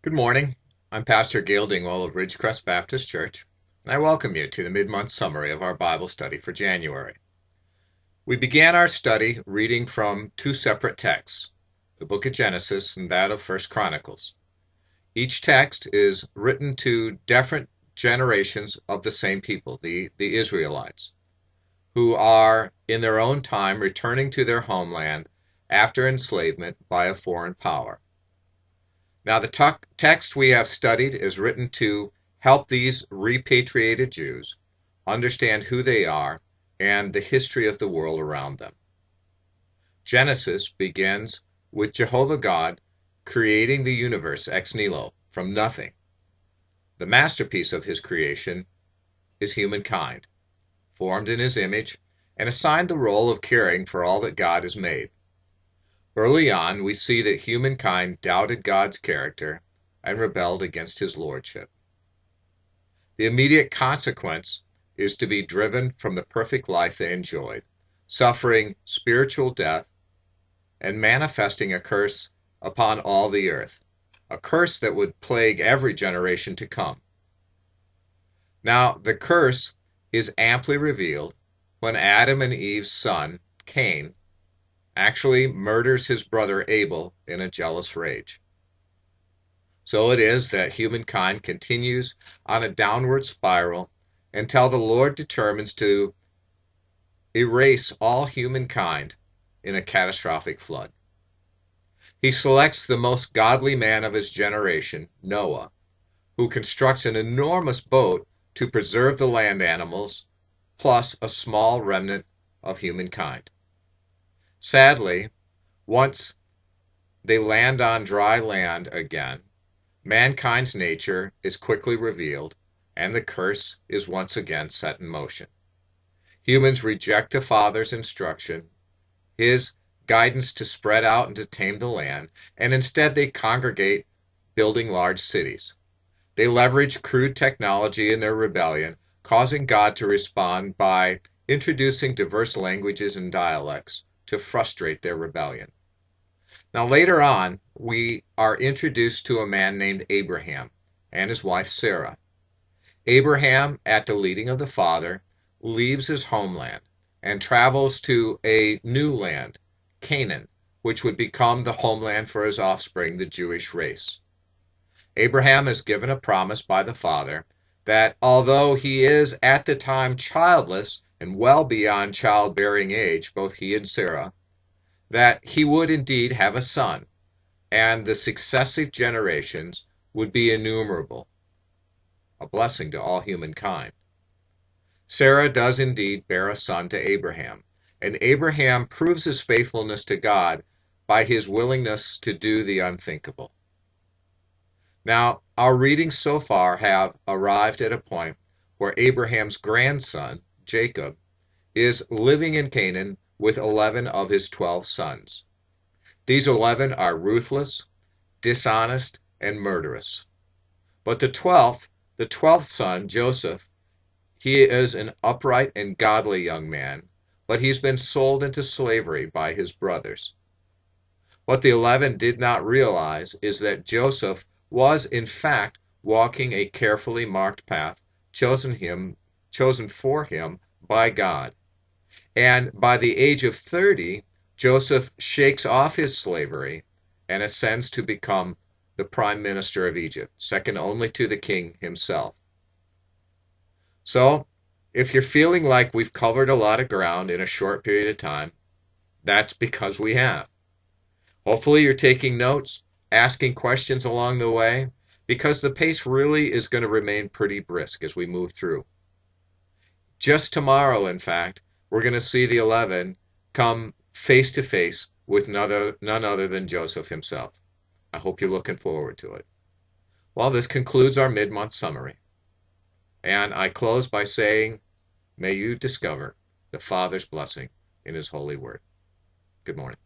Good morning. I'm Pastor Gail Dingwall of Ridgecrest Baptist Church, and I welcome you to the mid-month summary of our Bible study for January. We began our study reading from two separate texts, the book of Genesis and that of First Chronicles. Each text is written to different generations of the same people, the Israelites, who are in their own time returning to their homeland after enslavement by a foreign power. Now, the text we have studied is written to help these repatriated Jews understand who they are and the history of the world around them. Genesis begins with Jehovah God creating the universe ex nihilo, from nothing. The masterpiece of his creation is humankind, formed in his image and assigned the role of caring for all that God has made. Early on, we see that humankind doubted God's character and rebelled against his lordship. The immediate consequence is to be driven from the perfect life they enjoyed, suffering spiritual death and manifesting a curse upon all the earth, a curse that would plague every generation to come. Now, the curse is amply revealed when Adam and Eve's son, Cain, actually murders his brother Abel in a jealous rage. So it is that humankind continues on a downward spiral until the Lord determines to erase all humankind in a catastrophic flood. He selects the most godly man of his generation, Noah, who constructs an enormous boat to preserve the land animals, plus a small remnant of humankind. Sadly, once they land on dry land again, mankind's nature is quickly revealed, and the curse is once again set in motion. Humans reject the Father's instruction, his guidance to spread out and to tame the land, and instead they congregate building large cities. They leverage crude technology in their rebellion, causing God to respond by introducing diverse languages and dialects to frustrate their rebellion. Now, later on, we are introduced to a man named Abraham and his wife Sarah. Abraham, at the leading of the Father, leaves his homeland and travels to a new land, Canaan, which would become the homeland for his offspring, the Jewish race. Abraham is given a promise by the Father that although he is at the time childless and well beyond childbearing age, both he and Sarah, that he would indeed have a son, and the successive generations would be innumerable, a blessing to all humankind. Sarah does indeed bear a son to Abraham, and Abraham proves his faithfulness to God by his willingness to do the unthinkable. Now, our readings so far have arrived at a point where Abraham's grandson, Jacob, is living in Canaan with 11 of his 12 sons. These 11 are ruthless, dishonest, and murderous. But the 12th son, Joseph, he is an upright and godly young man, but he's been sold into slavery by his brothers. What the 11 did not realize is that Joseph was in fact walking a carefully marked path chosen for him by God. And by the age of 30, Joseph shakes off his slavery and ascends to become the prime minister of Egypt, second only to the king himself. So, if you're feeling like we've covered a lot of ground in a short period of time, that's because we have. Hopefully you're taking notes, asking questions along the way, because the pace really is going to remain pretty brisk as we move through. Just tomorrow, in fact, we're going to see the 11 come face to face with none other than Joseph himself. I hope you're looking forward to it. Well, this concludes our mid-month summary. And I close by saying, may you discover the Father's blessing in his holy word. Good morning.